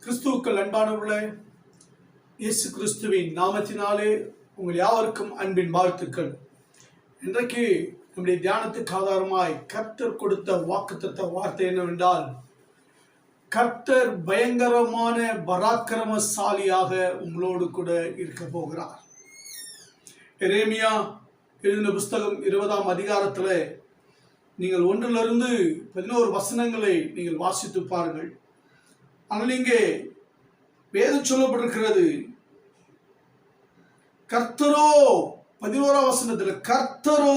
கிறிஸ்துவுக்கள் அன்பானவர்களே, இயேசு கிறிஸ்துவின் நாமத்தினாலே உங்கள் யாவருக்கும் அன்பின் வாழ்த்துக்கள். இன்றைக்கு நம்முடைய தியானத்துக்கு ஆதாரமாய் கர்த்தர் கொடுத்த வாக்குத்தத்த வார்த்தை என்னவென்றால், கர்த்தர் பயங்கரமான பராக்கிரமசாலியாக உங்களோடு கூட இருக்க போகிறார். எரேமியா எழுதின புஸ்தகம் 20ஆம் அதிகாரத்தில் நீங்கள் 1 to 11 வசனங்களை நீங்கள் வாசித்து பாருங்கள். ஆனால் இங்கே வேதம் சொல்லப்பட்டிருக்கிறது, கர்த்தரோ 11ஆம் வசனத்தில், கர்த்தரோ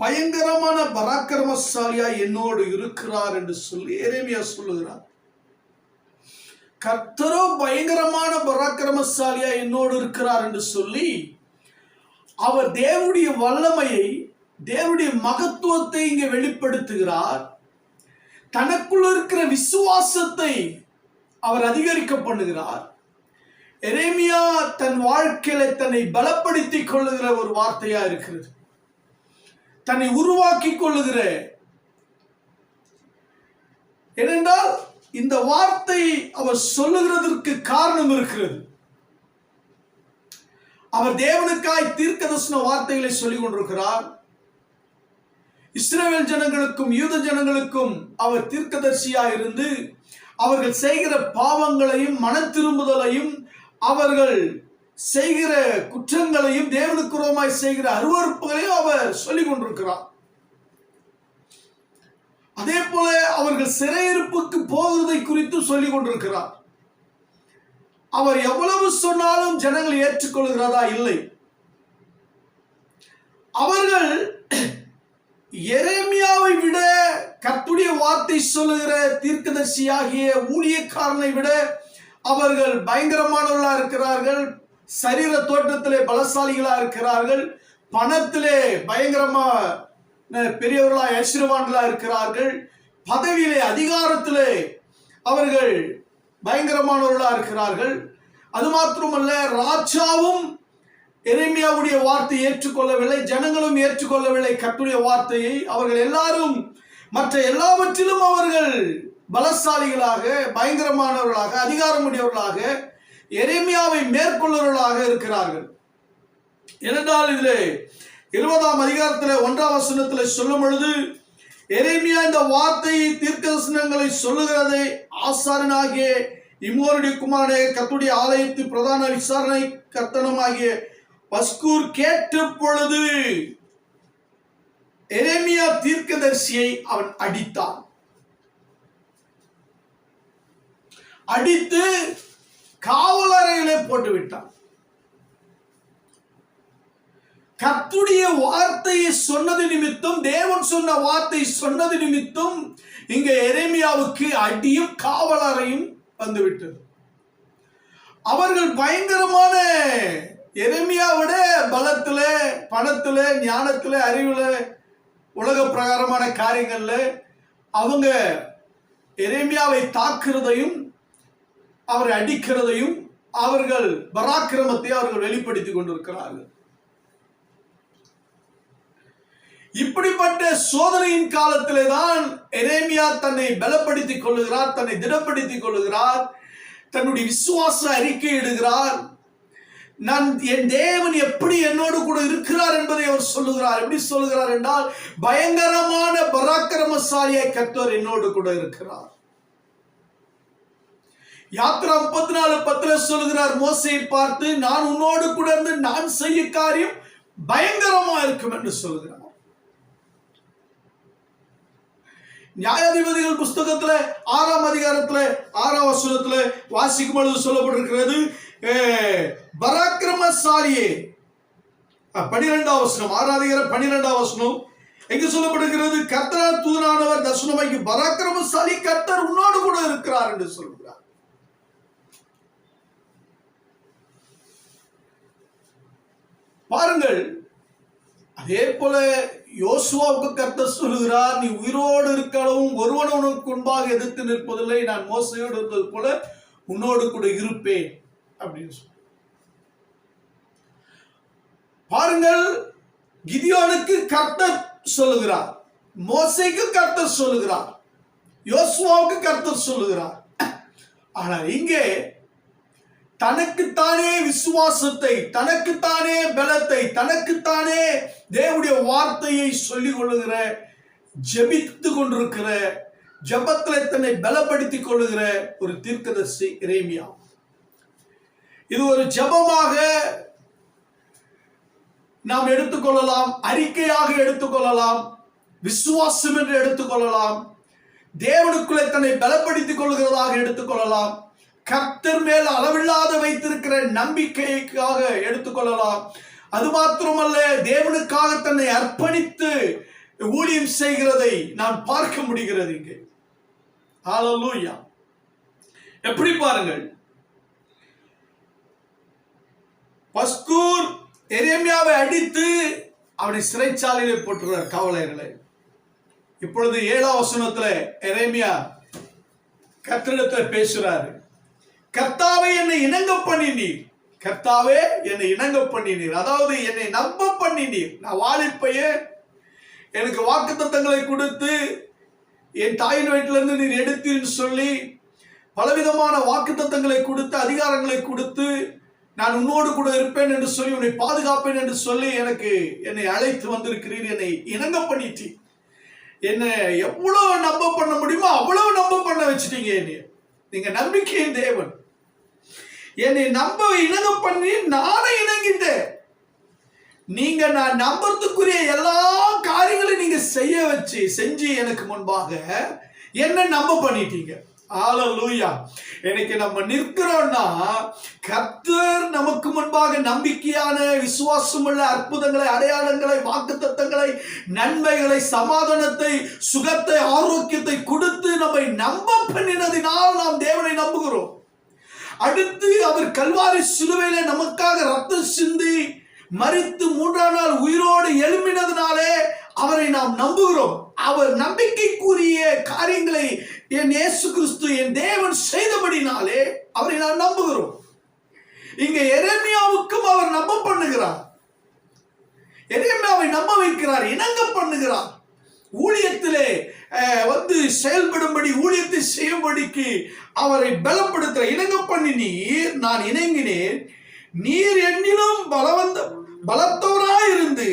பயங்கரமான பராக்கிரமசாலியா என்னோடு இருக்கிறார் என்று சொல்லி எரேமியா சொல்லுகிறார். கர்த்தரோ பயங்கரமான பராக்கிரமசாலியா என்னோடு இருக்கிறார் என்று சொல்லி அவர் தேவனுடைய வல்லமையை, தேவனுடைய மகத்துவத்தை இங்கே வெளிப்படுத்துகிறார். தனக்குள்ள இருக்கிற விசுவாசத்தை அவர் அதிகரிக்க பண்ணுகிறார். எரேமியா தன் வாழ்க்கையில தன்னை பலப்படுத்திக் கொள்ளுகிற ஒரு வார்த்தையா இருக்கிறது. தன்னை உருவாக்கி கொள்ளுகிற, ஏனென்றால் இந்த வார்த்தை அவர் சொல்லுகிறதற்கு காரணம் இருக்கிறது. அவர் தேவனுக்காய் தீர்க்கதரிசன வார்த்தைகளை சொல்லிக் கொண்டிருக்கிறார். இஸ்ரவேல் ஜனங்களுக்கும் யூத ஜனங்களுக்கும் அவர் தீர்க்கதரிசியாக இருந்து அவர்கள் செய்கிற பாவங்களையும் மன திரும்புதலையும் அவர்கள் செய்கிற குற்றங்களையும் தேவனுக்கு விரோதமாய் செய்கிற அருவருப்புகளையும் அவர் சொல்லிக் கொண்டிருக்கிறார். அதே போல அவர்கள் சிறையிருப்புக்கு போவதை குறித்து சொல்லிக் கொண்டிருக்கிறார். அவர் எவ்வளவு சொன்னாலும் ஜனங்கள் ஏற்றுக்கொள்கிறதா இல்லை. அவர்கள் எரேமியாவை விட, கர்த்தருடைய வார்த்தை சொல்லுகிற தீர்க்கதரிசியாகிய ஊழியக்காரனை விட அவர்கள் பயங்கரமானவர்களாக இருக்கிறார்கள். சரீர தோற்றத்திலே பலசாலிகளாக இருக்கிறார்கள். பணத்திலே பயங்கரமா பெரியவர்களாக ஐஸ்வர்யவான்களாக இருக்கிறார்கள். பதவியிலே, அதிகாரத்திலே அவர்கள் பயங்கரமானவர்களாக இருக்கிறார்கள். அது மாத்திரமல்ல, ராஜாவும் எரேமியாவுடைய வார்த்தையை ஏற்றுக்கொள்ளவில்லை, ஜனங்களும் ஏற்றுக்கொள்ளவில்லை. கர்த்தருடைய வார்த்தையை அவர்கள் எல்லாரும் மற்ற எல்லாவற்றிலும் அவர்கள் பலசாலிகளாக, பயங்கரமானவர்களாக, அதிகாரமுடையவர்களாக, எரேமியாவை மேற்கொள்ளுவர்களாக இருக்கிறார்கள். ஏனென்றால் இதிலே 20ஆம் அதிகாரத்தில் 1ஆம் வசனத்தில் சொல்லும் பொழுது, எரேமியா இந்த வார்த்தையை தீர்க்கதரிசனங்களை சொல்லுகிறதை ஆசாரியனாகிய இம்மோருடைய குமாரனே, கர்த்தருடைய ஆலயத்து பிரதான விசாரணை கர்த்தனுமாகிய பஸ்கூர் கேட்ட பொழுது எரேமியா தீர்க்கதரிசியை அவன் அடித்தான். அடித்து காவலறையிலே போட்டு விட்டான். கர்த்தருடைய வார்த்தையை சொன்னது நிமித்தம், தேவன் சொன்ன வார்த்தை சொன்னது நிமித்தம் இங்க எரேமியாவுக்கு அடியும் காவலறையும் வந்துவிட்டது. அவர்கள் பயங்கரமான, எரேமியாவோட பலத்துல, பணத்துல, ஞானத்துல, அறிவுல, உலக பிரகாரமான காரியங்கள்ல அவங்க எரேமியாவை தாக்குறதையும் அவரை அடிக்கிறதையும் அவர்கள் பராக்கிரமத்தை அவர்கள் வெளிப்படுத்திக் கொண்டிருக்கிறார்கள். இப்படிப்பட்ட சோதனையின் காலத்திலே தான் எரேமியா தன்னை பலப்படுத்திக் கொள்ளுகிறார், தன்னை திடப்படுத்திக் கொள்ளுகிறார், தன்னுடைய விசுவாச அறிக்கை இடுகிறார். நான், என் தேவன் எப்படி என்னோடு கூட இருக்கிறார் என்பதை அவர் சொல்லுகிறார். எப்படி சொல்லுகிறார் என்றால், பயங்கரமான பராக்கிரமசாலியாய் கர்த்தர் என்னோடு கூட இருக்கிறார். யாத்திரா 34:10 சொல்லுகிறார், மோசேயை பார்த்து, நான் உன்னோடு கூட இருந்து நான் செய்ய காரியம் பயங்கரமா இருக்கும் என்று சொல்லுகிறார். நியாயாதிபதிகள் புஸ்தகத்துல 6ஆம் அதிகாரத்துல 6ஆம் வசனத்துல வாசிக்கும் பொழுது சொல்லப்பட்டிருக்கிறது, பராக்கிரமசாலியே, 12ஆம் வசனம், 6ஆம் அதிகாரம் 12ஆம் வசனம் எங்க சொல்லப்பட்டிருக்கிறது, கர்த்தர் தூதனானவர் தரிசனமாகி, பராக்கிரமசாலி கர்த்தர் உன்னோடு கூட இருக்கிறார் என்று சொல்கிறார். பாருங்கள், அதே போல யோசுவாவுக்கு கர்த்தர் சொல்லுகிறார், நீ உயிரோடு இருக்கலாம், ஒருவன் உனக்கு முன்பாக எதிர்த்து நிற்பதில்லை, நான் மோசையோடு இருந்தது போல உன்னோடு கூட இருப்பேன் அப்படின்னு சொல்லி. பாருங்கள், கிதியோனுக்கு கர்த்தர் சொல்லுகிறார், மோசைக்கு கர்த்தர் சொல்லுகிறார், யோசுவாவுக்கு கர்த்தர் சொல்லுகிறார். ஆனால் இங்கே தனக்குத்தானே விசுவாசத்தை, தனக்குத்தானே பலத்தை, தனக்குத்தானே தேவனுடைய வார்த்தையை சொல்லிக் கொள்ளுகிற, ஜெபித்து கொண்டிருக்கிற, ஜெபத்தில் தன்னை பலப்படுத்திக் கொள்ளுகிற ஒரு தீர்க்கதரிசி எரேமியா. இது ஒரு ஜெபமாக நாம் எடுத்துக்கொள்ளலாம், அறிக்கையாக எடுத்துக்கொள்ளலாம், விசுவாசம் என்று எடுத்துக்கொள்ளலாம், தேவனுக்குள்ளே தன்னை பலப்படுத்திக் கொள்கிறதாக எடுத்துக்கொள்ளலாம், கர்த்தர் மேல் அளவில்லாத வைத்திருக்கிற நம்பிக்கைக்காக எடுத்துக்கொள்ளலாம். அது மாத்திரமல்ல, தேவனுக்காக தன்னை அர்ப்பணித்து ஊழியம் செய்கிறதை நான் பார்க்க முடிகிறது இங்கே. ஹல்லேலூயா. எப்படி பாருங்கள், பஸ்கூர் எரேமியாவை அடித்து அவனை சிறைச்சாலையிலே போட்டுறார் காவலர்களை. இப்பொழுது 7ஆம் வசனத்துல எரேமியா கர்த்தரிடத்தில் பேசுறாரு. கர்த்தாவே என்னை இணங்க பண்ணினீர், கர்த்தாவே என்னை இணங்க பண்ணினீர், அதாவது என்னை நம்ப பண்ணினீர். நான் வாலிப்பையே எனக்கு வாக்குத்தத்தங்களை கொடுத்து என் தாயின் வயிற்றிலிருந்து நீர் எடுத்தீர்னு சொல்லி பலவிதமான வாக்குத்தத்தங்களை கொடுத்து, அதிகாரங்களை கொடுத்து, நான் உன்னோடு கூட இருப்பேன் என்று சொல்லி, உன்னை பாதுகாப்பேன் என்று சொல்லி என்னை அழைத்து வந்திருக்கிறீர், என்னை இணங்க பண்ணிட்டு, என்னை எவ்வளவு நம்ப பண்ண முடியுமோ அவ்வளவு நம்ப பண்ண வச்சுட்டீங்க. நீங்க நம்பிக்கையின் தேவன். என்னை நம்ப இணங்க பண்ணி நானே இணங்கிட்டேன். நீங்க நான் நம்பறதுக்குரிய எல்லா காரியங்களையும் நீங்க செஞ்சு எனக்கு முன்பாக என்ன நம்ப பண்ணிட்டீங்க. ஹல்லேலூயா. இன்னைக்கு நம்ம நிற்கிறோம்னா கர்த்தர் நமக்கு முன்பாக நம்பிக்கையான, விசுவாசமுள்ள அற்புதங்களை, அடையாளங்களை, வாக்குத்தத்தங்களை, நன்மைகளை, சமாதானத்தை, சுகத்தை, ஆரோக்கியத்தை கொடுத்து நம்மை நம்ப பண்ணினதினால் நாம் தேவனை நம்புகிறோம். அடுத்து அவர் கல்வாரி சிலுவையிலே நமக்காக ரத்தம் சிந்தி மரித்து 3ஆம் நாள் உயிரோடு எழும்பினதினாலே அவரை நாம் நம்புகிறோம். அவர் நம்பிக்கைக்குரிய காரியங்களை என் இயேசு கிறிஸ்து என் தேவன் செய்தபடினாலே அவரை நாம் நம்புகிறோம். இங்க எரேமியாவுக்கும் அவர் நம்ப பண்ணுகிறார், எரேமியாவை நம்ப வைக்கிறார், இணங்க பண்ணுகிறார். ஊழியத்திலே செயல்படும்படி, ஊழியத்தை செய்யும்படிக்கு அவரை பலப்படுத்த இணங்க பண்ணி நீர், நான் இணங்கினேன், நீர் என்னிலும் பலத்தவராயிருந்து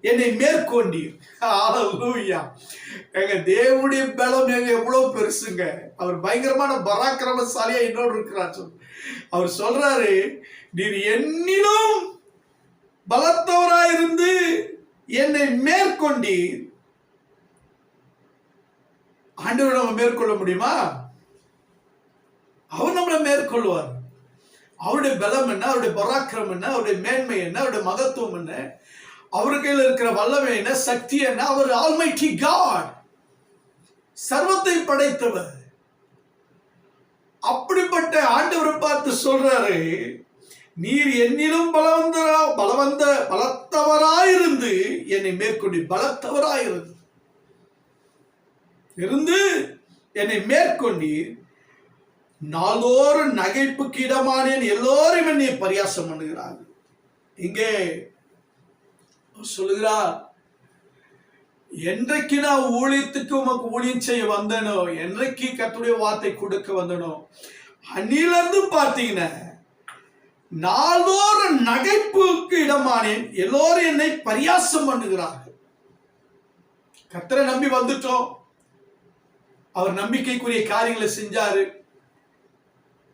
என்னை மேற்கொண்டீர். ஹல்லேலூயா. எங்க தேவனுடைய பலம் எவ்வளவு பெருசுங்க. அவர் பயங்கரமான பராக்கிரமசாலியா இன்னொரு இருக்கிறார். அவர் சொல்றாரு, நீர் என்னிலும் பலத்தவராயிருந்து என்னை மேற்கொண்டீர். ஆண்டவர் நம்ம மேற்கொள்ள முடியுமா? அவர் நம்மளை மேற்கொள்வார். அவருடைய பலம் என்ன, அவருடைய பராக்கிரம் என்ன, அவருடைய மேன்மை என்ன, அவருடைய மகத்துவம் என்ன, அவரு கையில் இருக்கிற வல்லமை என்ன, சக்தி என்ன. அவர் ஆல்மைட்டி காட், சர்வத்தை படைத்தவர். அப்படிப்பட்ட ஆண்டவரை பார்த்து சொல்றாரு, நீர் என்னிலும் பலத்தவராயிருந்து என்னை மேற்கொண்டு, பலத்தவராயிருந்து என்னை மேற்கொண்டீர். நாளோறும் நகைப்புக்கு இடமானேன், எல்லோரும் என்னை பரியாசம் பண்ணுகிறார்கள். இங்கே சொல்லுகிறார், என்றைக்கு நான் ஊழியத்துக்கு உமக்கு ஊழியம் செய்ய வந்தனோ, என்றைக்கு கர்த்தருடைய வார்த்தை கொடுக்க வந்தனோ, அன்னிலிருந்து பார்த்தீங்கன்னா நாளோறும் நகைப்புக்கு இடமானேன், எல்லோரும் என்னை பரியாசம் பண்ணுகிறார்கள். கர்த்தரை நம்பி வந்துட்டோம், அவர் நம்பிக்கைக்குரிய காரியங்களை செஞ்சாரு.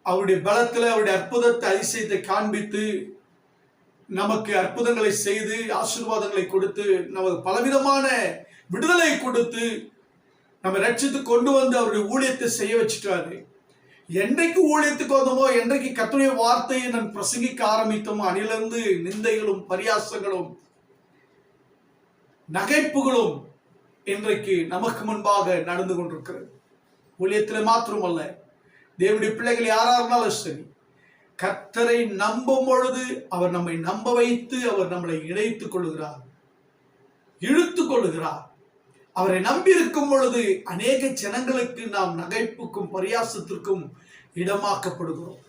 அவருடைய பலத்தில் அவருடைய அற்புதத்தை, அதிசயத்தை காண்பித்து நமக்கு அற்புதங்களை செய்து ஆசீர்வாதங்களை கொடுத்து நமக்கு பலவிதமான விடுதலை கொடுத்து நம்ம ரட்சித்து கொண்டு வந்து அவருடைய ஊழியத்தை செய்ய வச்சுட்டாரு. என்றைக்கு ஊழியத்துக்கு வந்தோமோ, என்றைக்கு கர்த்தருடைய வார்த்தையை நான் பிரசங்கிக்க ஆரம்பித்தோமோ, அணிலிருந்து நிந்தைகளும் பரியாசங்களும் நகைப்புகளும் இன்றைக்கு நமக்கு முன்பாக நடந்து கொண்டிருக்கிறது. ஊழியத்தில் மாத்திரமல்ல, தேவனுடைய பிள்ளைகள் யாரா இருந்தாலும் சரி, கர்த்தரை நம்பும் பொழுது அவர் நம்மை நம்ப வைத்து அவர் நம்மளை இணைத்துக் கொள்ளுகிறார், இழுத்துக் கொள்ளுகிறார். அவரை நம்பி இருக்கும் பொழுது அநேக ஜனங்களுக்கு நாம் நகைப்புக்கும் பரியாசத்திற்கும் இடமாக்கப்படுகிறோம்.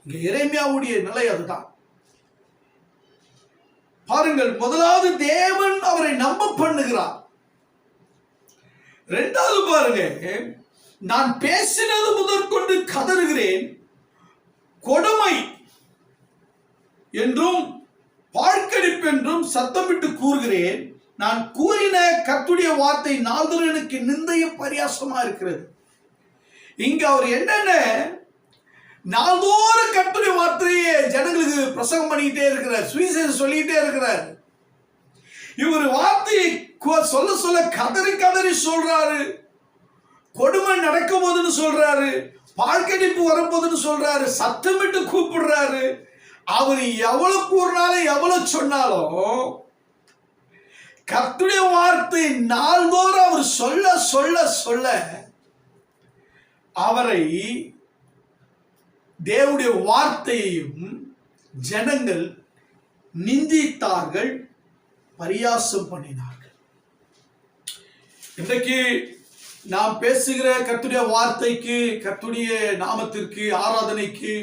இங்க எரேமியாவுடைய நிலை அதுதான். பாருங்கள், முதலாவது தேவன் அவரை நம்ப பண்ணுகிறார். இரண்டாவது பாருங்க, நான் பேசினது முதற்கொண்டு கதறுகிறேன். கூறுகிறேன், கொடுமை என்றும் பாழ்கடிப்பு என்றும் சத்தமிட்டு கூறுகிறேன். நான் கூறின கர்த்தருடைய வார்த்தை நாள்தோறும் எனக்கு நிந்தையும் பரியாசமா இருக்கிறது. இங்க அவர் என்னென்ன நாள்தோறும் கர்த்தருடைய வார்த்தையை ஜனங்களுக்கு பிரசங்கம் பண்ணிக்கிட்டே இருக்கிறார், சுவிசேஷம் சொல்லிக்கிட்டே இருக்கிறார். இவர் வார்த்தையை சொல்ல சொல்ல கதறி கதறி சொல்றாரு. கொடுமை நடக்கும் போதுன்னு சொல்றாரு, பாழ்கடிப்பு வரப்போதுன்னு சொல்றாரு, சத்தமிட்டு கூப்பிடுறாரு. அவர் எவ்வளவு கூறினாலும் எவ்வளவு சொன்னாலும் கர்த்தருடைய வார்த்தை நாள்தோறும் அவர் சொல்ல சொல்ல சொல்ல அவரை தேவனுடைய வார்த்தையையும் ஜனங்கள் நிந்தித்தார்கள், பரியாசம் பண்ணினார்கள். இன்றைக்கு நாம் பேசுகிற கர்த்தருடைய வார்த்தைக்கு, கர்த்தருடைய நாமத்திற்கு, ஆராதனைக்கு,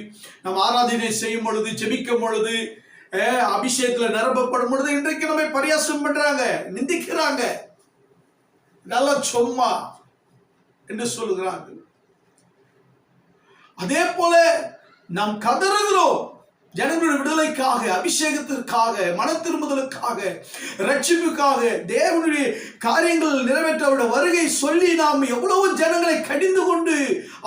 நாம் ஆராதனை செய்யும் பொழுது, ஜெபிக்கும் பொழுது, அபிஷேகத்தில் நிரப்பப்படும் பொழுது இன்றைக்கு நம்மை பரியாசம் பண்றாங்க, நிந்திக்கிறாங்க. நல்லா சும்மா என்று சொல்லுகிறார்கள். அதே போல நாம் கதறுகிறோம் ஜனங்களுடைய விடுதலைக்காக, அபிஷேகத்திற்காக, மன திரும்புதலுக்காக, ரட்சிப்புக்காக, தேவனுடைய காரியங்கள் நிறைவேற்ற வருகை சொல்லி நாம் எவ்வளவு ஜனங்களை கடிந்து கொண்டு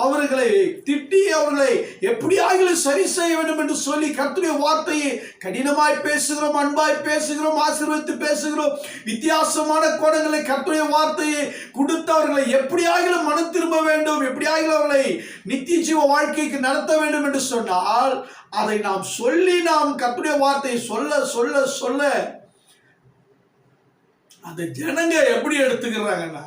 அவர்களை திட்டி அவர்களை எப்படியாகிலும் சரி செய்ய வேண்டும் என்று சொல்லி கர்த்தருடைய வார்த்தையை கடினமாய் பேசுகிறோம், அன்பாய் பேசுகிறோம், ஆசீர்வதித்து பேசுகிறோம். வித்தியாசமான கோணங்களை கர்த்தருடைய வார்த்தையை கொடுத்து அவர்களை எப்படியாகிலும் மனம் திரும்ப வேண்டும், எப்படியாகிலும் அவர்களை நித்திய ஜீவ வாழ்க்கைக்கு நடத்த வேண்டும் என்று சொன்னால் அதை நாம் சொல்லி, நாம் கர்த்தருடைய வார்த்தையை சொல்ல சொல்ல சொல்ல அதை ஜனங்க எப்படி எடுத்துக்கிறாங்கன்னா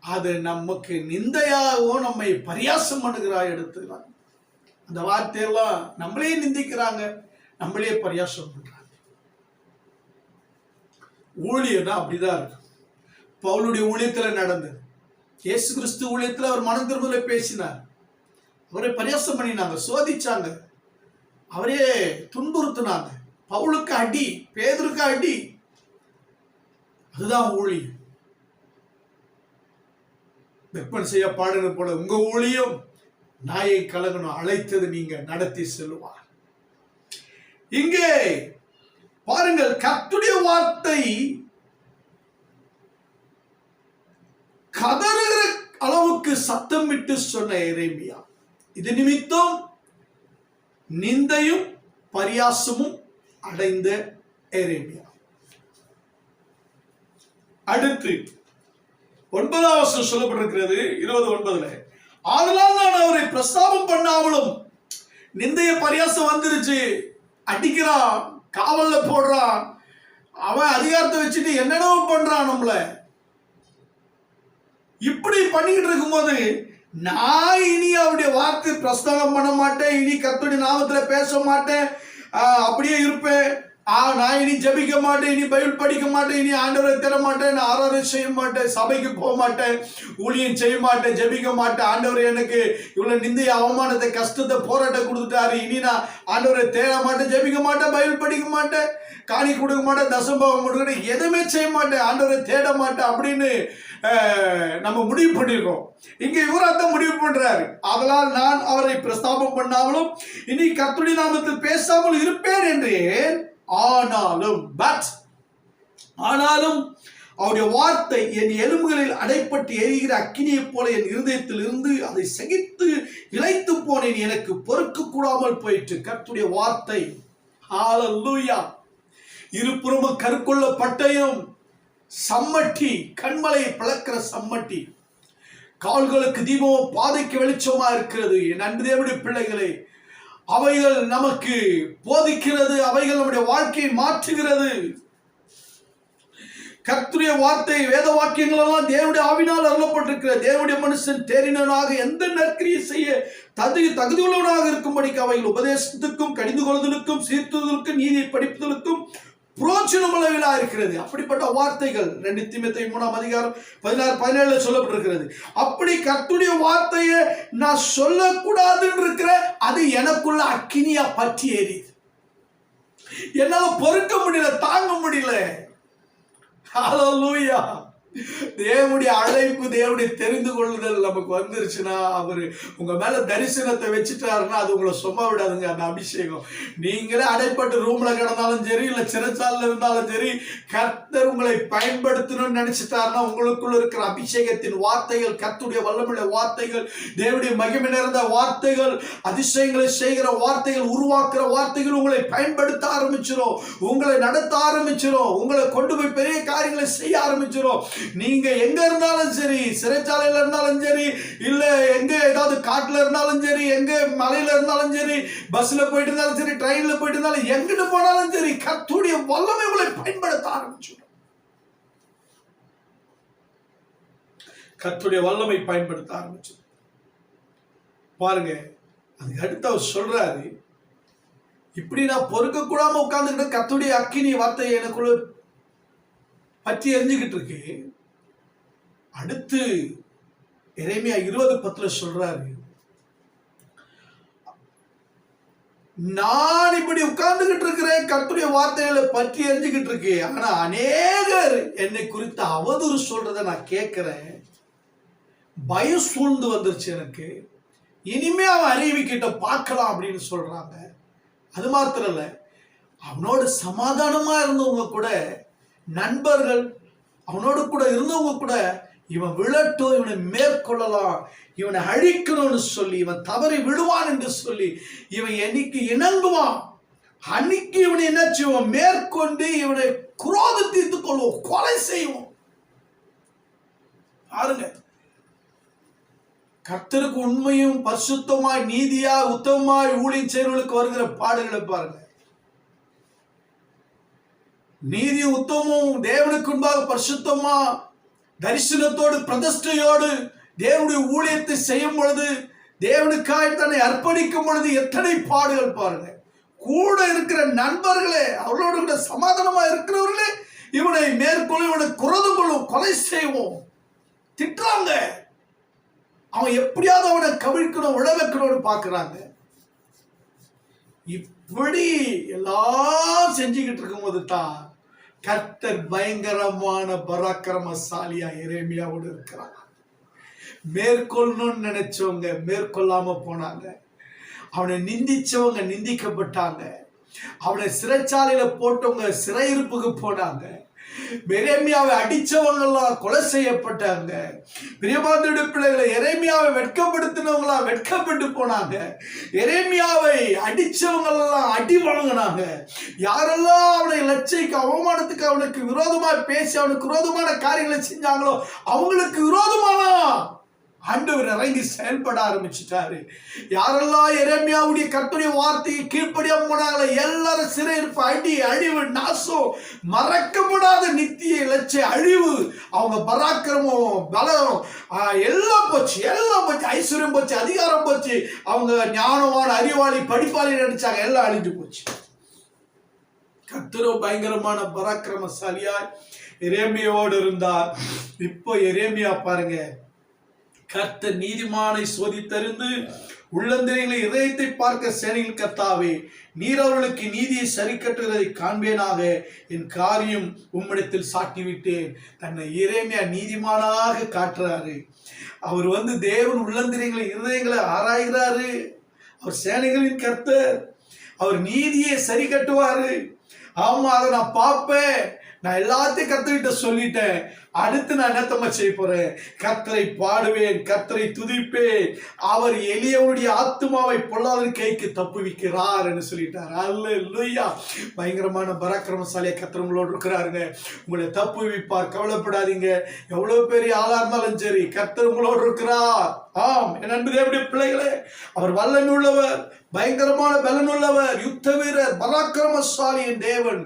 அது நமக்கு நிந்தையாகவும் நம்மை பரியாசம் பண்ணுகிறாய் எடுத்துக்கிறாங்க. அந்த வார்த்தையெல்லாம் நம்மளே நிந்திக்கிறாங்க, நம்மளே பரியாசம் பண்றாங்க. ஊழியர்னா அப்படிதான் இருக்கு. பவுலுடைய ஊழியத்தில் நடந்தது. இயேசு கிறிஸ்து ஊழியத்தில் அவர் மனம் திரும்பலை பேசினார், அவரை பரியாசம் பண்ணினாங்க, சோதிச்சாங்க, அவரே துன்புறுத்தினாங்க. பவுலுக்கு அடி, பேதுருக்கு அடி. அதுதான் ஊழியம். விற்பனை செய்ய பாடுறது போல உங்க ஊழியம் நாயை கலங்கணும், அழைத்தது நீங்க நடத்தி செல்வார். இங்கே பாருங்கள், கர்த்தருடைய வார்த்தை கதறுகிற அளவுக்கு சத்தமிட்டு சொன்ன எரேமியா, இது நிமித்தம் நிந்தையும் பரியாசமும் அடைந்த எரேமியா. அடுத்து 9ஆம் வசனம் சொல்லப்பட்டிருக்கிறது, 29. ஆதலால் நான் அவரை பிரஸ்தாபம் பண்ணாமலும், நிந்தைய பரியாசம் வந்துருச்சு, அடிக்கிறான், காவல்ல போடுறான், அவன் அதிகாரத்தை வச்சுட்டு என்னென்னவோ பண்றான் நம்மள. இப்படி பண்ணிக்கிட்டு இருக்கும்போது நான் இனி அவருடைய வார்த்தை பிரஸ்தாபம் பண்ண மாட்டேன், இனி கர்த்தருடைய நாமத்துல பேச மாட்டேன், அப்படியே இருப்பேன், நான் இனி ஜபிக்க மாட்டேன், இனி பைபிள் படிக்க மாட்டேன், இனி ஆண்டவரை தேட மாட்டேன், நான் ஆராதனை செய்ய மாட்டேன், சபைக்கு போக மாட்டேன், ஊழியம் செய்ய மாட்டேன், ஜபிக்க மாட்டேன், ஆண்டவர் எனக்கு இவ்வளவு நிந்தைய அவமானத்தை கஷ்டத்தை போராட்டம் கொடுத்துட்டாரு, இனி நான் ஆண்டவரை தேட மாட்டேன், ஜபிக்க மாட்டேன், பைபிள் படிக்க மாட்டேன், காணி கொடுக்க மாட்டேன், தசம்பாவம் கொடுக்க எதுவுமே செய்ய மாட்டேன், ஆண்டவரை தேட மாட்டேன் அப்படின்னு நம்ம முடிவு பண்ணிருக்கோம். இங்க இவராத்தான் முடிவு பண்றாரு. அதனால் நான் அவரை பிரஸ்தாபம் பண்ணாமலும் இனி கர்த்தருடைய நாமத்தில் பேசாமல் இருப்பேன் என்றேன். ஆனாலும் அவருடைய வார்த்தை என் எலும்புகளில் அடைப்பட்டு எரிகிற அக்கினியை போல என் இருதயத்தில் இருந்து அதை சகித்து இளைத்து போனேன், எனக்கு பொறுக்க கூடாமல் போயிற்று. கர்த்தருடைய வார்த்தை, ஹல்லேலூயா. இருபுறமும் கருக்குள்ள பட்டயம், சம்மட்டி, கண்மலையை பிளக்கிற சம்மட்டி, கால்களுக்கு தீபமும் பாதைக்கு வெளிச்சமா இருக்கிறது. என் அன்பு தேவனுடைய பிள்ளைகளே, அவைகள் நமக்கு போதிக்கிறது, அவைகள் நம்முடைய வாழ்க்கையை மாற்றுகிறது. கர்த்தருடைய வார்த்தை, வேத வாக்கியங்கள் எல்லாம் தேவனுடைய ஆவினால் அருளப்பட்டிருக்கிற தேவனுடைய மனுஷன் தேறினவனாக எந்த நற்கிரியை செய்ய தகுதியுள்ளவனாக இருக்கும்படிக்கு அவைகள் உபதேசத்துக்கும், கடிந்து கொள்ளுதலுக்கும், சீர்த்துதலுக்கும், நீதியை படிப்புதலுக்கும் புரோஜனமுள்ளவைகளா இருக்கிறது. அப்படிப்பட்ட வார்த்தைகள் 2 தீமோத்தேயு 3ஆம் அதிகாரம் 16-17 சொல்லப்பட்டிருக்கிறது. அப்படி கர்த்தருடைய வார்த்தையை நான் சொல்லக்கூடாதுன்னு இருக்கிற அது எனக்குள்ள அக்கினியா பற்றி எரியுது. என்னால பொறுக்க முடியல, தாங்க முடியல. ஹல்லேலூயா. தேவனுடைய அழைப்பு, தேவனுடைய தெரிந்து கொள்ளுதல் நமக்கு வந்துருச்சுன்னா, அவரு உங்க மேல தரிசனத்தை வச்சுட்டாருன்னா அது உங்களை சும்மா விடாதுங்க. அந்த அபிஷேகம் நீங்களே அடைப்பட்டு ரூம்ல கிடந்தாலும் சரி, இல்ல சிறைச்சாலையில் இருந்தாலும் சரி, கர்த்தர் உங்களை பயன்படுத்தணும்னு நினைச்சிட்டாருன்னா உங்களுக்குள்ள இருக்கிற அபிஷேகத்தின் வார்த்தைகள், கர்த்தருடைய வல்லமையுள்ள வார்த்தைகள், தேவனுடைய மகிமை நிறைந்த வார்த்தைகள், அதிசயங்களை செய்கிற வார்த்தைகள், உருவாக்குற வார்த்தைகள் உங்களை பயன்படுத்த ஆரம்பிச்சிடும், உங்களை நடத்த ஆரம்பிச்சிடும், உங்களை கொண்டு போய் பெரிய காரியங்களை செய்ய ஆரம்பிச்சிடும். நீங்க எங்க இருந்தாலும் சரி, சிறைச்சாலையில இருந்தாலும் சரி, இல்ல எங்க ஏதாவது காட்டுல இருந்தாலும் சரி, எங்க மலையில இருந்தாலும் சரி, பஸ்ல போயிட்டு இருந்தாலும் சரி, ட்ரெயின்ல போயிட்டு இருந்தாலும், எங்கிட்டு போனாலும் சரி, கர்த்தருடைய வல்லமை உங்களை பயன்படுத்த ஆரம்பிச்சிடும். கர்த்தருடைய வல்லமை பயன்படுத்த ஆரம்பிச்சு பாருங்க. அதுக்கு அடுத்து அவர் சொல்றாரு, இப்படி நான் பொறுக்க கூடாம உட்கார்ந்துக்கிட்ட கர்த்தருடைய அக்கினி வார்த்தை எனக்குள்ள பற்றி எரிஞ்சுக்கிட்டு இருக்கு. அடுத்து எரேமியா 20:10 சொல்றாரு, நான் இப்படி உட்கார்ந்துகிட்டு இருக்கிறேன், கர்த்தருடைய வார்த்தைகளை பற்றி எரிஞ்சுக்கிட்டு இருக்கு. ஆனா அநேகர் என்னை குறித்து அவதூறு சொல்றதை நான் கேட்கிறேன். பயம் சூழ்ந்து வந்துருச்சு எனக்கு. இனிமே அவன் அறிவிக்கிட்ட பார்க்கலாம் அப்படின்னு சொல்றாங்க. அது மாத்திரம் இல்ல, அவனோட சமாதானமா இருந்தவங்க கூட, நண்பர்கள் அவனோடு கூட இருந்தவங்க கூட, இவன் விழட்டும், இவனை மேற்கொள்ளலாம், இவனை அழிக்கணும்னு சொல்லி, இவன் தவறி விடுவான் என்று சொல்லி, இவன் என்னைக்கு இணங்குவான் அன்னைக்கு இவனை என்ன செய்வோம், மேற்கொண்டு இவனை குரோத தீர்த்துக் கொள்வோம், கொலை செய்வோம். பாருங்க, கர்த்தருக்கு உண்மையும் பரிசுத்தமாய் நீதியாய் உத்தமமாய் ஊழியம் செய்வர்களுக்கு வருகிற பாடுகளை பாருங்க. நீதி உத்தமும் தேவனுக்கு முன்பாக பரிசுத்தமா தரிசனத்தோடு பிரதிஷ்டையோடு தேவனுடைய ஊழியத்தை செய்யும் பொழுது, தேவனுக்காய் தன்னை அர்ப்பணிக்கும் பொழுது எத்தனை பாடுகள் பாருங்க. கூட இருக்கிற நண்பர்களே, அவர்களோடு கூட சமாதானமா இருக்கிறவர்களே இவனை மேற்கொள்ளும், இவனை குரோதம் கொள்ளும், கொலை செய்வோம், திட்டுறாங்க. அவன் எப்படியாவது அவனை கவிழ்க்கணும், உழ வைக்கணும்னு பார்க்கிறாங்க. இப்படி எல்லாம் செஞ்சுக்கிட்டு இருக்கும் போது தான் கர்த்தர் பயங்கரமான பராக்கிரமசாலியா எரேமியாவோடு இருக்கிறார். மேற்கொள்ளணும்னு நினைச்சவங்க மேற்கொள்ளாம போனாங்க, அவனை நிந்திச்சவங்க நிந்திக்கப்பட்டாங்க, அவனை சிறைச்சாலையில போட்டவங்க சிறையிருப்புக்கு போனாங்க, எரேமியாவை அடிச்சவங்க எல்லாம் கொலை செய்யப்பட்டாங்க, பிரியமானவருடைய பிள்ளைகளை எரேமியாவை வெட்கப்படுத்தினவங்களா வெட்கப்பட்டு போனாங்க, எரேமியாவை அடிச்சவங்க எல்லாம் அடி வழங்கினாங்க. யாரெல்லாம் அவனை லட்சைக்கு அவமானத்துக்கு அவனுக்கு விரோதமா பேசி அவனுக்கு விரோதமான காரியங்களை செஞ்சாங்களோ அவங்களுக்கு விரோதமானா ஆண்டவர் இறங்கி செயல்பட ஆரம்பிச்சுட்டாரு. யாரெல்லாம் எரேமியாவுடைய கர்த்தருடைய வார்த்தையை கீழ்ப்படியாம போனாங்களோ எல்லாரும் சிறையிருப்பு, அடி, அழிவு, நாசம், மறக்கப்படாத நித்திய இலட்சிய அழிவு, அவங்க பராக்கிரமம், பலம் எல்லாம் போச்சு, எல்லாம் போச்சு, ஐஸ்வர்யம் போச்சு, அதிகாரம் போச்சு, அவங்க ஞானவான அறிவாளி படிப்பாளி நினைச்சாங்க, எல்லாம் அழிஞ்சு போச்சு. கர்த்தரோ பயங்கரமான பராக்கிரமசாலியா எரேமியாவோடு இருந்தார். இப்போ எரேமியா பாருங்க, கர்த்தர் நீதிமானை சோதித்தறிந்து உள்ளந்திரைகளை இதயத்தை பார்க்க சேனையில் கர்த்தாவே, நீர் அவர்களுக்கு நீதியை சரி கட்டுவதை காண்பேனாக, என் காரியம் உம்மிடத்தில் சாட்டிவிட்டேன். தன்னை எரேமியா நீதிமானாக காட்டுறாரு. அவர் தேவன் உள்ளந்திரைகளை இருதயங்களை ஆராய்கிறாரு. அவர் சேனைகளின் கர்த்தர், அவர் நீதியை சரி கட்டுவாரு. ஆமா, அதை நான் பார்ப்பேன். நான் எல்லாத்தையும் கர்த்தர்கிட்ட சொல்லிட்டேன். அடுத்து நான் என்னத்தம்மா செய்ய போறேன்? கர்த்தரை பாடுவேன், கர்த்தரை துதிப்பேன். அவர் எளியவனுடைய ஆத்துமாவை பொல்லாத கைக்கு தப்புவிக்கிறார் என்று சொல்லிட்டார். அல்லேலூயா. பயங்கரமான பராக்கிரமசாலியா கர்த்தர் உங்களோடு இருக்கிறாருங்க. உங்களை தப்புவிப்பார், கவலைப்படாதீங்க. எவ்வளவு பெரிய ஆளா இருந்தாலும் சரி, கர்த்தர் உங்களோடு இருக்கிறார். ஆம், என் அன்பு தேவனுடைய பிள்ளைகளே, அவர் வல்லமை உள்ளவர், பயங்கரமான பலன் உள்ளவர், யுத்த வீரர், பராக்கிரமசாலியின் தேவன்.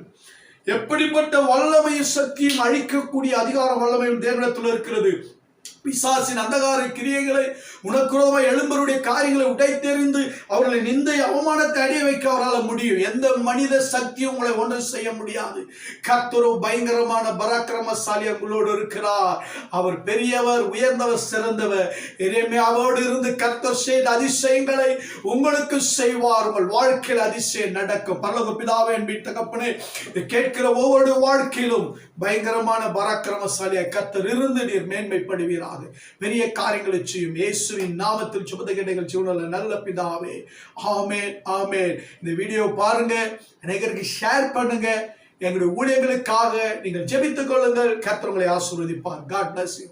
எப்படிப்பட்ட வல்லமையும் சக்தியும் அழிக்கக்கூடிய அதிகார வல்லமையும் தேவனிடத்தில் இருக்கிறது. பிசாசின் அந்தகார கிரியைகளை, உனக்குறவாய் எழும்பருடைய காரியங்களை உடைத்தெறிந்து அவர்களை நிந்தை அவமானத்தை அடைய வைக்க அவரால் முடியும். எந்த மனித சக்தியும் உங்களை ஒன்று செய்ய முடியாது. கர்த்தரோ பயங்கரமான பராக்கிரமசாலி உங்களோடு இருக்கிறார். அவர் பெரியவர், உயர்ந்தவர், சிறந்தவர். எரேமியாவோடு இருந்து கர்த்தர் செய்த அதிசயங்களை உங்களுக்கு செய்வார். உங்கள் வாழ்க்கையில் அதிசயம் நடக்கும். பரலோக பிதாவே, என் தகப்பனே, கேட்கிற ஒவ்வொரு வாழ்க்கையிலும் பயங்கரமான பராக்கிரமசாலியாய் கர்த்தர் இருந்து நீர் மேன்மைப்படுவீராக. பெரிய காரியங்களை செய்யும் இயேசுவின் நாமத்தில் சுபத கேட்டங்கள் செய்யுள்ள நல்ல பிதாவே. ஆமென், ஆமென். இந்த வீடியோ பாருங்க, அநேகருக்கு ஷேர் பண்ணுங்க. எங்களுடைய ஊழியர்களுக்காக நீங்கள் ஜெபித்துக் கொள்ளுங்கள். கர்த்தர் உங்களை ஆசீர்வதிப்பார். God bless you.